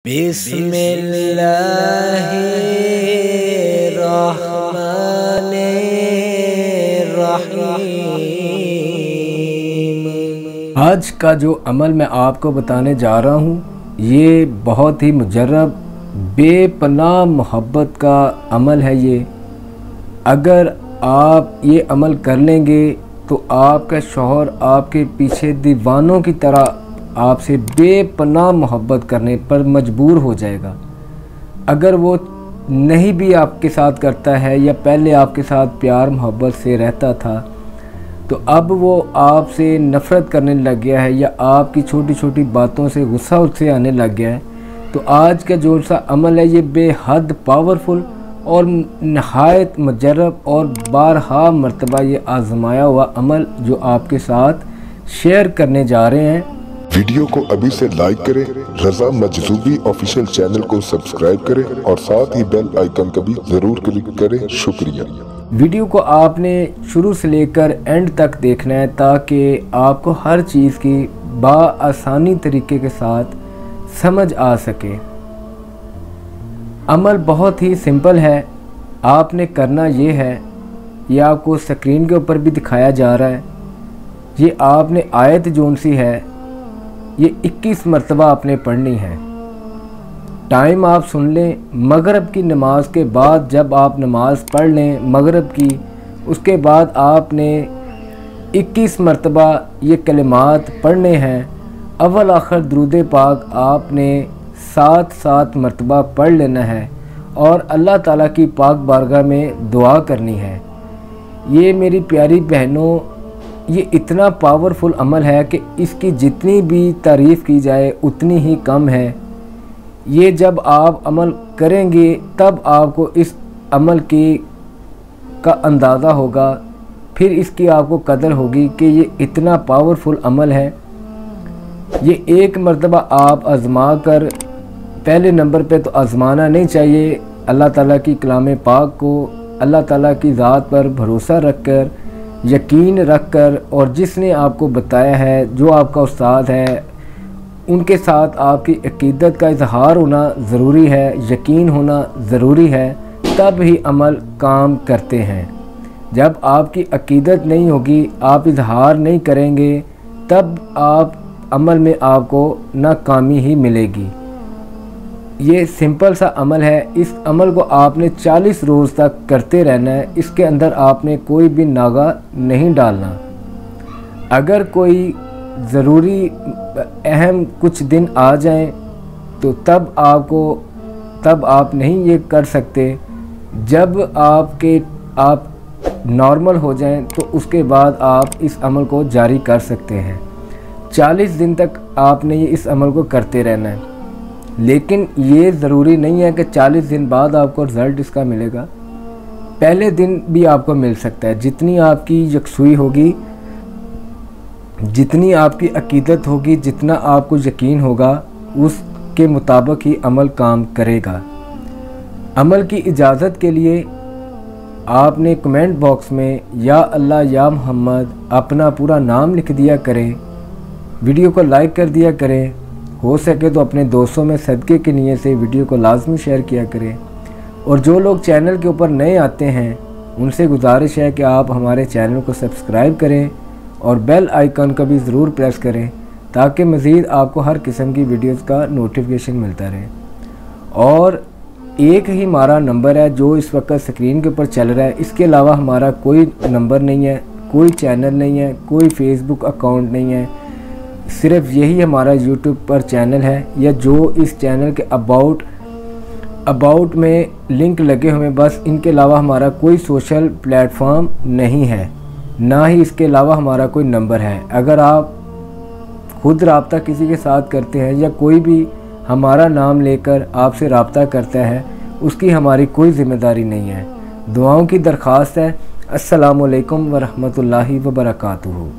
बिस्मिल्लाहिर्रहमानिर्रहीम। आज का जो अमल मैं आपको बताने जा रहा हूँ ये बहुत ही मुजर्रब बेपनाह मोहब्बत का अमल है। ये अगर आप ये अमल कर लेंगे तो आपका शौहर आपके पीछे दीवानों की तरह आपसे बेपनाह मोहब्बत करने पर मजबूर हो जाएगा। अगर वो नहीं भी आपके साथ करता है या पहले आपके साथ प्यार मोहब्बत से रहता था तो अब वो आपसे नफ़रत करने लग गया है या आपकी छोटी छोटी बातों से गुस्सा उससे आने लग गया है, तो आज का जो सा अमल है ये बेहद पावरफुल और नहायत मुजर्रब और बारहा मरतबा ये आजमाया हुआ अमल जो आपके साथ शेयर करने जा रहे हैं। वीडियो को अभी से लाइक करें, रज़ा मजज़ूबी ऑफिशियल चैनल को सब्सक्राइब करें और साथ ही बेल आइकन का भी ज़रूर क्लिक करें। शुक्रिया। वीडियो को आपने शुरू से लेकर एंड तक देखना है ताकि आपको हर चीज़ की बाआसानी तरीके के साथ समझ आ सके। अमल बहुत ही सिंपल है। आपने करना ये है, ये आपको स्क्रीन के ऊपर भी दिखाया जा रहा है। ये आपने आयत जोन सी है ये 21 मरतबा आपने पढ़नी है। टाइम आप सुन लें, मगरिब की नमाज के बाद जब आप नमाज़ पढ़ लें मगरिब की, उसके बाद आपने 21 मरतबा ये कलिमात पढ़ने हैं। अव्वल आखिर दुरूद पाक आपने 7 मरतबा पढ़ लेना है और अल्लाह ताला की पाक बारगाह में दुआ करनी है। ये मेरी प्यारी बहनों ये इतना पावरफुल अमल है कि इसकी जितनी भी तारीफ़ की जाए उतनी ही कम है। ये जब आप अमल करेंगे तब आपको इस अमल का अंदाज़ा होगा, फिर इसकी आपको कदर होगी कि ये इतना पावरफुल अमल है। ये एक मरतबा आप आज़मा कर, पहले नंबर पे तो आज़माना नहीं चाहिए। अल्लाह ताला की कलाम पाक को, अल्लाह ताला की ज़ात पर भरोसा रख कर, यकीन रख कर और जिसने आपको बताया है, जो आपका उस्ताद है, उनके साथ आपकी अकीदत का इजहार होना ज़रूरी है, यकीन होना ज़रूरी है, तब ही अमल काम करते हैं। जब आपकी अकीदत नहीं होगी, आप इजहार नहीं करेंगे, तब आप अमल में आपको नाकामी ही मिलेगी। ये सिंपल सा अमल है। इस अमल को आपने 40 रोज़ तक करते रहना है। इसके अंदर आपने कोई भी नागा नहीं डालना। अगर कोई ज़रूरी अहम कुछ दिन आ जाएं तो तब आप नहीं ये कर सकते। जब आप नॉर्मल हो जाएं तो उसके बाद आप इस अमल को जारी कर सकते हैं। 40 दिन तक आपने ये इस अमल को करते रहना है। लेकिन ये ज़रूरी नहीं है कि 40 दिन बाद आपको रिज़ल्ट इसका मिलेगा। पहले दिन भी आपको मिल सकता है। जितनी आपकी यकसुई होगी, जितनी आपकी अकीदत होगी, जितना आपको यकीन होगा, उसके मुताबिक ही अमल काम करेगा। अमल की इजाज़त के लिए आपने कमेंट बॉक्स में या अल्लाह या मोहम्मद अपना पूरा नाम लिख दिया करें। वीडियो को लाइक कर दिया करें। हो सके तो अपने दोस्तों में सदक़े की नीयत से वीडियो को लाजमी शेयर किया करें। और जो लोग चैनल के ऊपर नए आते हैं उनसे गुजारिश है कि आप हमारे चैनल को सब्सक्राइब करें और बेल आइकन का भी ज़रूर प्रेस करें ताकि मज़ीद आपको हर किस्म की वीडियोस का नोटिफिकेशन मिलता रहे। और एक ही हमारा नंबर है जो इस वक्त स्क्रीन के ऊपर चल रहा है। इसके अलावा हमारा कोई नंबर नहीं है, कोई चैनल नहीं है, कोई फेसबुक अकाउंट नहीं है। सिर्फ यही हमारा यूट्यूब पर चैनल है या जो इस चैनल के अबाउट में लिंक लगे हुए, बस इनके अलावा हमारा कोई सोशल प्लेटफॉर्म नहीं है, ना ही इसके अलावा हमारा कोई नंबर है। अगर आप खुद रब्ता किसी के साथ करते हैं या कोई भी हमारा नाम लेकर आपसे रब्ता करता है, उसकी हमारी कोई ज़िम्मेदारी नहीं है। दुआओं की दरख्वास्त है। अस्सलामु अलैकुम व रहमतुल्लाहि व बरकातुहू।